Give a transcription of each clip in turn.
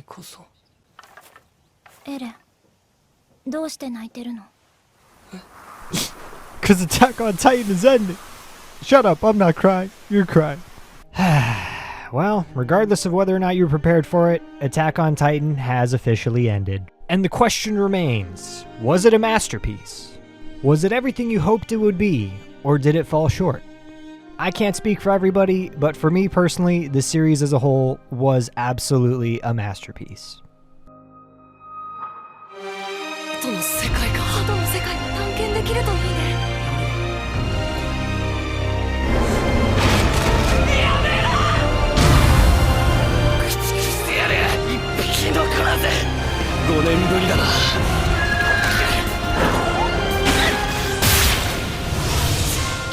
こそ。エレン、どうして泣いてるの？ Because Attack on Titan is ending. Shut up, I'm not crying. You're crying. Well, regardless of whether or not you're prepared for it, Attack on Titan has officially ended. And the question remains, was it a masterpiece? Was it everything you hoped it would be, or did it fall short? I can't speak for everybody, but for me personally, the series as a whole was absolutely a masterpiece. 外の世界か。外の世界を探検できるといいね。やめろ！駆逐してやる！一匹残らず。5年ぶりだな。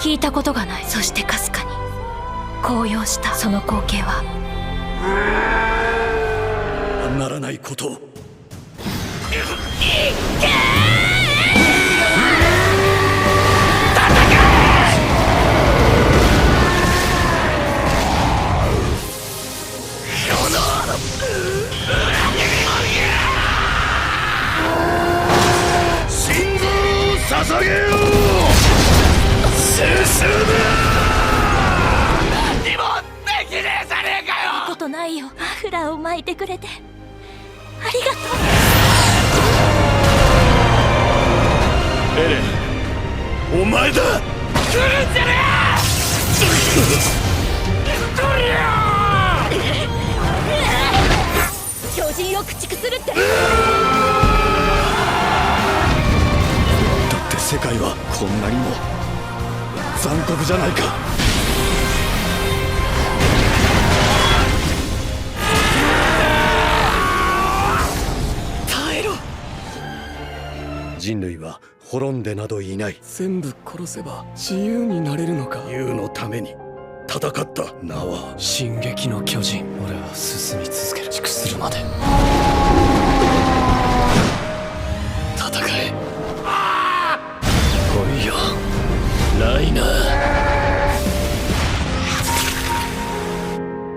聞いたことがない。そしてかすかに高揚したその光景はならないことを。心臓を捧げよう。進む。何にもできねえじゃねえかよ。ことないよ。マフラーを巻いてくれてありがとう。エレン、お前だ。来るんじゃねえ。トリア巨人を駆逐するって。だって世界はこんなにも残酷じゃないか。耐えろ。人類は滅んでなどいない。全部殺せば自由になれるのか。自由のために戦った名は進撃の巨人。俺は進み続ける。駆逐するまで戦え。来いよライナー。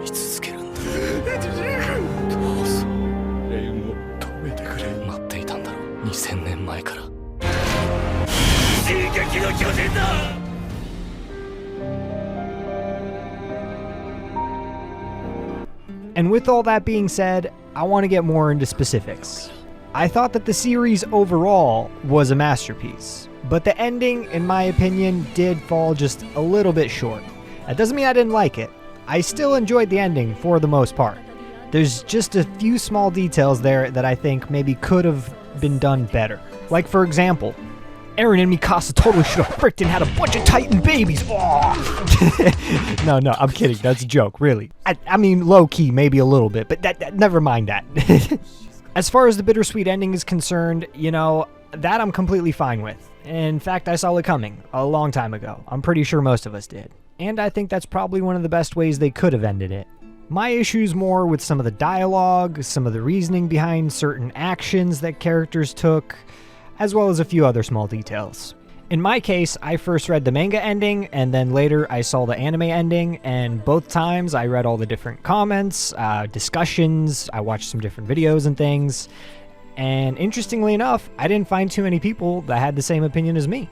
見続けるんだ。どうぞレインを止めてくれ。待っていたんだろう、2000年前から。進撃の巨人だ。And with all that being said, I want to get more into specifics. I thought that the series overall was a masterpiece, but the ending, in my opinion, did fall just a little bit short. That doesn't mean I didn't like it. I still enjoyed the ending for the most part. There's just a few small details there that I think maybe could have been done better. Like, for example, Eren and Mikasa totally should have frickin' had a bunch of Titan babies. Oh. No, I'm kidding. That's a joke, really. I mean, low-key, maybe a little bit, but never mind that. As far as the bittersweet ending is concerned, you know, that I'm completely fine with. In fact, I saw it coming a long time ago. I'm pretty sure most of us did. And I think that's probably one of the best ways they could have ended it. My issue's more with some of the dialogue, some of the reasoning behind certain actions that characters took, as well as a few other small details. In my case, I first read the manga ending, and then later I saw the anime ending, and both times I read all the different comments, discussions, I watched some different videos and things, and interestingly enough, I didn't find too many people that had the same opinion as me.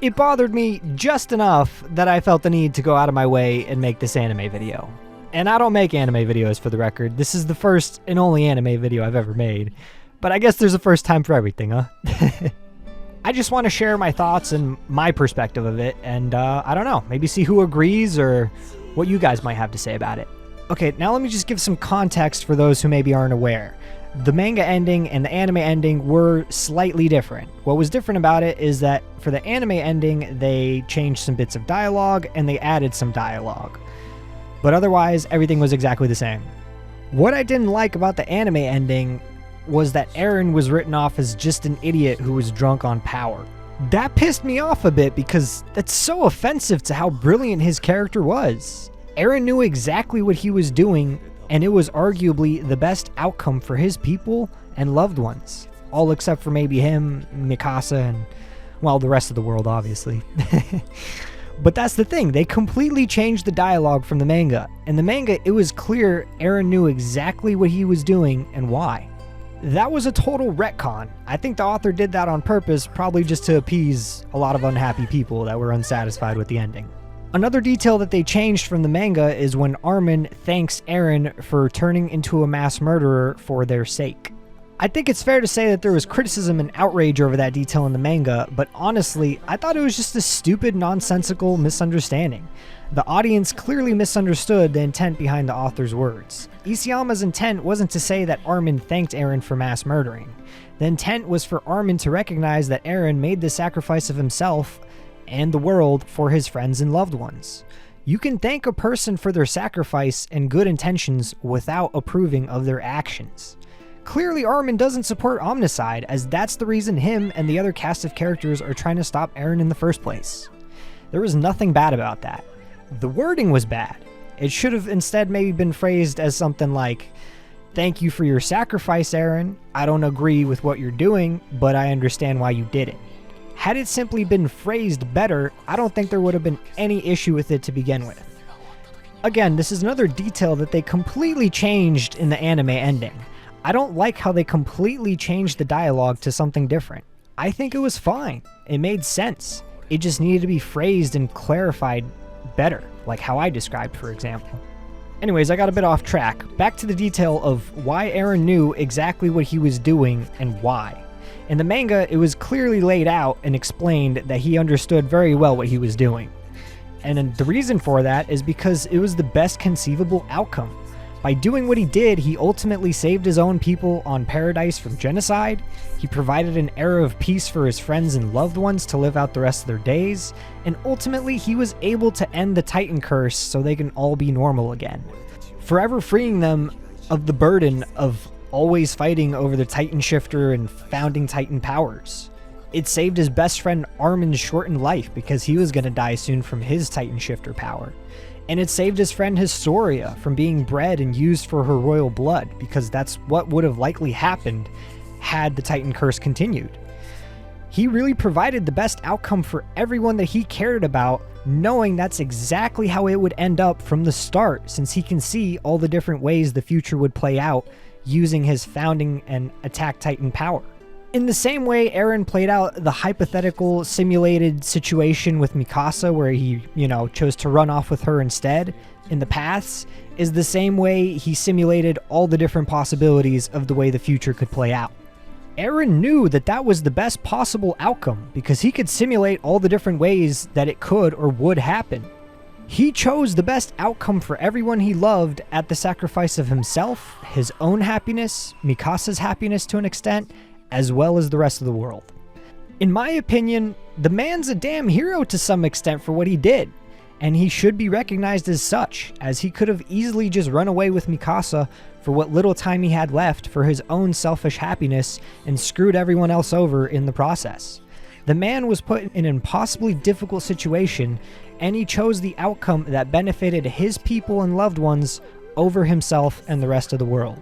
It bothered me just enough that I felt the need to go out of my way and make this anime video. And I don't make anime videos, for the record. This is the first and only anime video I've ever made. But I guess there's a first time for everything, huh? I just want to share my thoughts and my perspective of it, and I don't know, maybe see who agrees or what you guys might have to say about it. Okay, now let me just give some context for those who maybe aren't aware. The manga ending and the anime ending were slightly different. What was different about it is that for the anime ending, they changed some bits of dialogue and they added some dialogue. But otherwise, everything was exactly the same. What I didn't like about the anime ending was that Eren was written off as just an idiot who was drunk on power. That pissed me off a bit because that's so offensive to how brilliant his character was. Eren knew exactly what he was doing, and it was arguably the best outcome for his people and loved ones. All except for maybe him, Mikasa, and, well, the rest of the world, obviously. But that's the thing, they completely changed the dialogue from the manga. In the manga, it was clear Eren knew exactly what he was doing and why. That was a total retcon. I think the author did that on purpose, probably just to appease a lot of unhappy people that were unsatisfied with the ending. Another detail that they changed from the manga is when Armin thanks Eren for turning into a mass murderer for their sake. I think it's fair to say that there was criticism and outrage over that detail in the manga, but honestly, I thought it was just a stupid, nonsensical misunderstanding. The audience clearly misunderstood the intent behind the author's words. Isayama's intent wasn't to say that Armin thanked Eren for mass murdering. The intent was for Armin to recognize that Eren made the sacrifice of himself and the world for his friends and loved ones. You can thank a person for their sacrifice and good intentions without approving of their actions. Clearly, Armin doesn't support omnicide, as that's the reason him and the other cast of characters are trying to stop Eren in the first place. There was nothing bad about that. The wording was bad. It should have instead maybe been phrased as something like, "Thank you for your sacrifice, Eren. I don't agree with what you're doing, but I understand why you did it." Had it simply been phrased better, I don't think there would have been any issue with it to begin with. Again, this is another detail that they completely changed in the anime ending. I don't like how they completely changed the dialogue to something different. I think it was fine. It made sense. It just needed to be phrased and clarified better, like how I described, for example. Anyways, I got a bit off track. Back to the detail of why Eren knew exactly what he was doing and why. In the manga, it was clearly laid out and explained that he understood very well what he was doing. And the reason for that is because it was the best conceivable outcome. By doing what he did, he ultimately saved his own people on Paradise from genocide, he provided an era of peace for his friends and loved ones to live out the rest of their days, and ultimately he was able to end the Titan curse so they can all be normal again, forever freeing them of the burden of always fighting over the Titan shifter and founding Titan powers. It saved his best friend Armin's shortened life because he was going to die soon from his Titan shifter power. And it saved his friend Historia from being bred and used for her royal blood, because that's what would have likely happened had the Titan curse continued. He really provided the best outcome for everyone that he cared about, knowing that's exactly how it would end up from the start, since he can see all the different ways the future would play out using his founding and attack Titan power. In the same way Eren played out the hypothetical simulated situation with Mikasa where he, chose to run off with her instead in the paths, is the same way he simulated all the different possibilities of the way the future could play out. Eren knew that that was the best possible outcome because he could simulate all the different ways that it could or would happen. He chose the best outcome for everyone he loved at the sacrifice of himself, his own happiness, Mikasa's happiness to an extent, as well as the rest of the world. In my opinion, the man's a damn hero to some extent for what he did, and he should be recognized as such, as he could have easily just run away with Mikasa for what little time he had left for his own selfish happiness and screwed everyone else over in the process. The man was put in an impossibly difficult situation, and he chose the outcome that benefited his people and loved ones over himself and the rest of the world.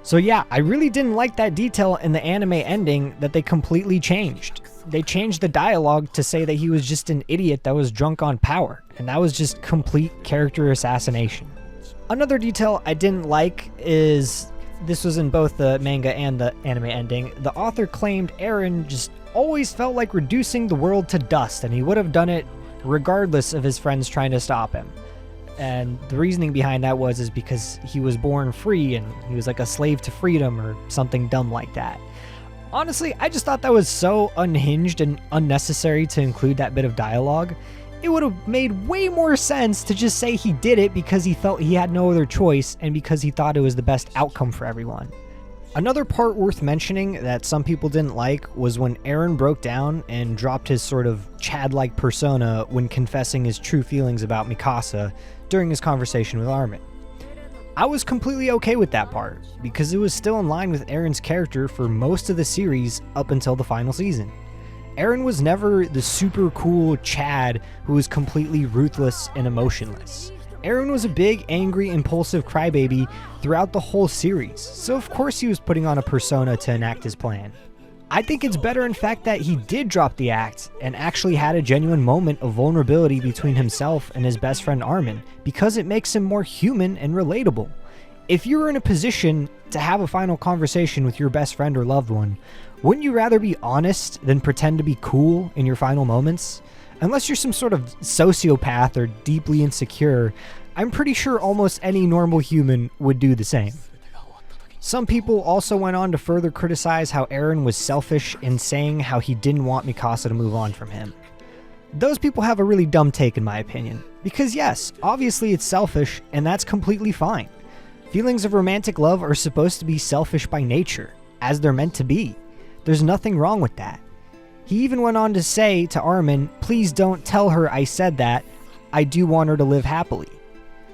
So yeah, I really didn't like that detail in the anime ending that they completely changed. They changed the dialogue to say that he was just an idiot that was drunk on power, and that was just complete character assassination. Another detail I didn't like is, this was in both the manga and the anime ending, the author claimed Eren just always felt like reducing the world to dust, and he would have done it regardless of his friends trying to stop him. And the reasoning behind that is because he was born free and he was like a slave to freedom or something dumb like that. Honestly, I just thought that was so unhinged and unnecessary to include that bit of dialogue. It would have made way more sense to just say he did it because he felt he had no other choice and because he thought it was the best outcome for everyone. Another part worth mentioning that some people didn't like was when Eren broke down and dropped his sort of Chad-like persona when confessing his true feelings about Mikasa during his conversation with Armin. I was completely okay with that part, because it was still in line with Eren's character for most of the series up until the final season. Eren was never the super cool Chad who was completely ruthless and emotionless. Eren was a big, angry, impulsive crybaby throughout the whole series, so of course he was putting on a persona to enact his plan. I think it's better, in fact, that he did drop the act and actually had a genuine moment of vulnerability between himself and his best friend Armin, because it makes him more human and relatable. If you were in a position to have a final conversation with your best friend or loved one, wouldn't you rather be honest than pretend to be cool in your final moments? Unless you're some sort of sociopath or deeply insecure, I'm pretty sure almost any normal human would do the same. Some people also went on to further criticize how Eren was selfish in saying how he didn't want Mikasa to move on from him. Those people have a really dumb take, in my opinion, because yes, obviously it's selfish, and that's completely fine. Feelings of romantic love are supposed to be selfish by nature, as they're meant to be. There's nothing wrong with that. He even went on to say to Armin, "Please don't tell her I said that. I do want her to live happily."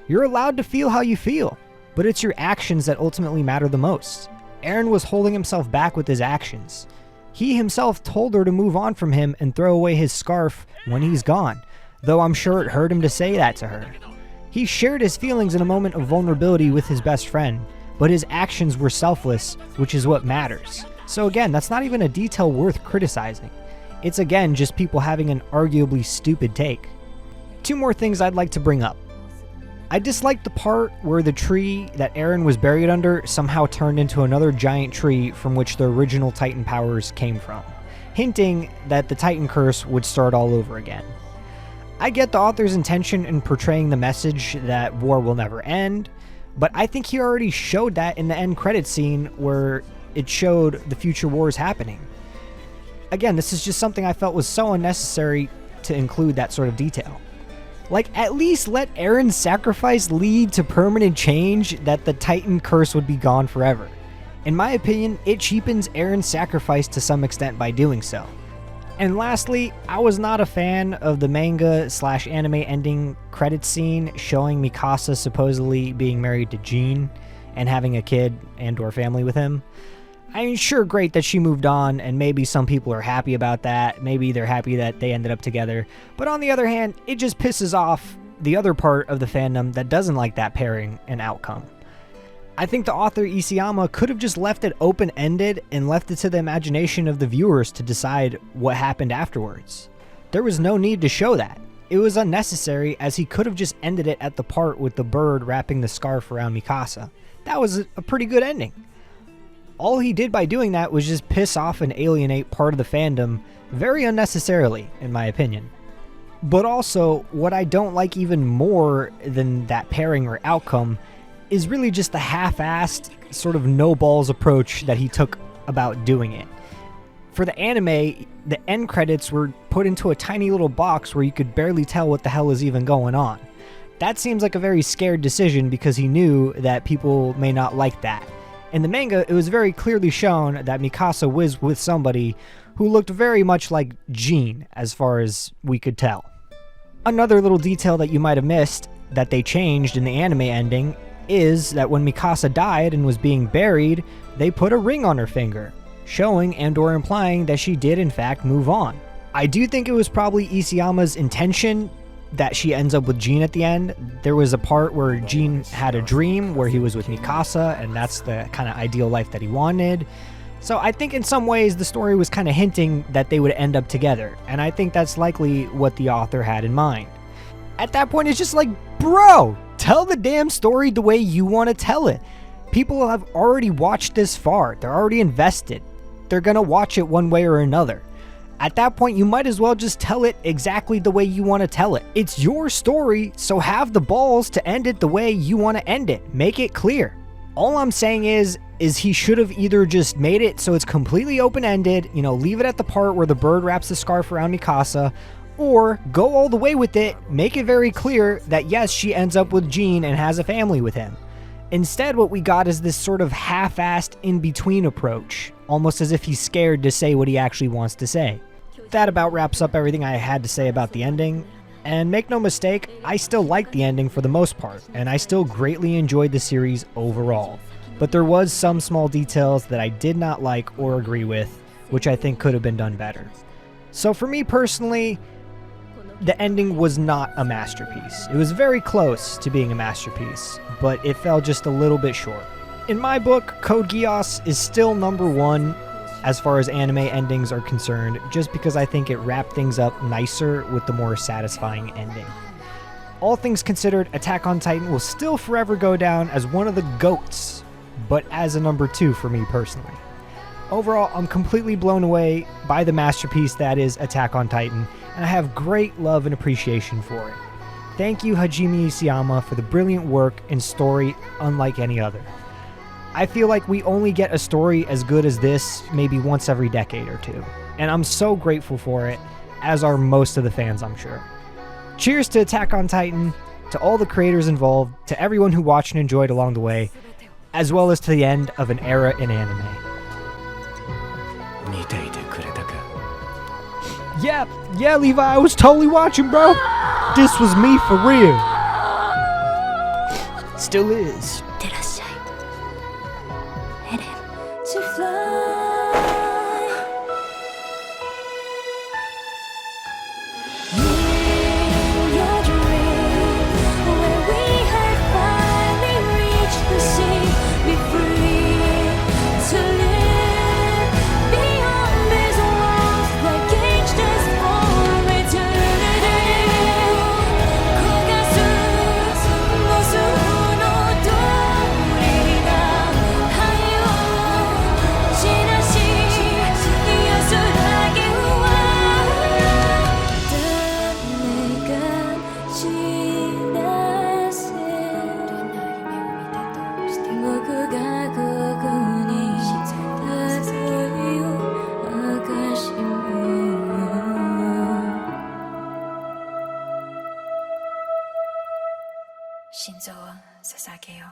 You're allowed to feel how you feel, but it's your actions that ultimately matter the most. Eren was holding himself back with his actions. He himself told her to move on from him and throw away his scarf when he's gone, though I'm sure it hurt him to say that to her. He shared his feelings in a moment of vulnerability with his best friend, but his actions were selfless, which is what matters. So again, that's not even a detail worth criticizing. It's again just people having an arguably stupid take. Two more things I'd like to bring up. I disliked the part where the tree that Eren was buried under somehow turned into another giant tree from which the original Titan powers came from, hinting that the Titan curse would start all over again. I get the author's intention in portraying the message that war will never end, but I think he already showed that in the end credit scene where it showed the future wars happening. Again, this is just something I felt was so unnecessary to include that sort of detail. Like, at least let Eren's sacrifice lead to permanent change, that the Titan curse would be gone forever. In my opinion, it cheapens Eren's sacrifice to some extent by doing so. And lastly, I was not a fan of the manga/anime ending credit scene showing Mikasa supposedly being married to Jean and having a kid and/or family with him. I mean, sure, great that she moved on, and maybe some people are happy about that. Maybe they're happy that they ended up together. But on the other hand, it just pisses off the other part of the fandom that doesn't like that pairing and outcome. I think the author Isayama could have just left it open-ended and left it to the imagination of the viewers to decide what happened afterwards. There was no need to show that. It was unnecessary, as he could have just ended it at the part with the bird wrapping the scarf around Mikasa. That was a pretty good ending. All he did by doing that was just piss off and alienate part of the fandom very unnecessarily, in my opinion. But also, what I don't like even more than that pairing or outcome is really just the half-assed, sort of no-balls approach that he took about doing it. For the anime, the end credits were put into a tiny little box where you could barely tell what the hell is even going on. That seems like a very scared decision because he knew that people may not like that. In the manga, it was very clearly shown that Mikasa was with somebody who looked very much like Jean, as far as we could tell. Another little detail that you might have missed that they changed in the anime ending is that when Mikasa died and was being buried, they put a ring on her finger, showing and/or implying that she did in fact move on. I do think it was probably Isayama's intention that she ends up with Jean at the end. There was a part where Jean had a dream where he was with Mikasa, and that's the kind of ideal life that he wanted. So I think in some ways the story was kind of hinting that they would end up together, and I think that's likely what the author had in mind. At that point, it's just like, bro, tell the damn story the way you want to tell it. People have already watched this far. They're already invested. They're gonna watch it one way or another. At that point, you might as well just tell it exactly the way you want to tell it. It's your story, so have the balls to end it the way you want to end it. Make it clear. All I'm saying is he should have either just made it so it's completely open-ended, leave it at the part where the bird wraps the scarf around Mikasa, or go all the way with it, make it very clear that yes, she ends up with Jean and has a family with him. Instead, what we got is this sort of half-assed in-between approach, almost as if he's scared to say what he actually wants to say. That about wraps up everything I had to say about the ending, and make no mistake, I still liked the ending for the most part, and I still greatly enjoyed the series overall. But there was some small details that I did not like or agree with, which I think could have been done better. So for me personally, the ending was not a masterpiece. It was very close to being a masterpiece, but it fell just a little bit short. In my book, Code Geass is still number one, as far as anime endings are concerned, just because I think it wrapped things up nicer with the more satisfying ending. All things considered, Attack on Titan will still forever go down as one of the GOATs, but as a number 2 for me personally. Overall, I'm completely blown away by the masterpiece that is Attack on Titan, and I have great love and appreciation for it. Thank you, Hajime Isayama, for the brilliant work and story unlike any other. I feel like we only get a story as good as this maybe once every decade or two, and I'm so grateful for it, as are most of the fans, I'm sure. Cheers to Attack on Titan, to all the creators involved, to everyone who watched and enjoyed along the way, as well as to the end of an era in anime. Yeah, Levi, I was totally watching, bro. This was me for real. Still is. いってらっしゃいエレン To fly. In your dream, where we had finally reached the sea, be free to live beyond these walls that caged us for eternity. 焦がす無数の鳥が灰を散らし安らぎは誰が知らせ僕がここに立つよ証も心臓を捧げよう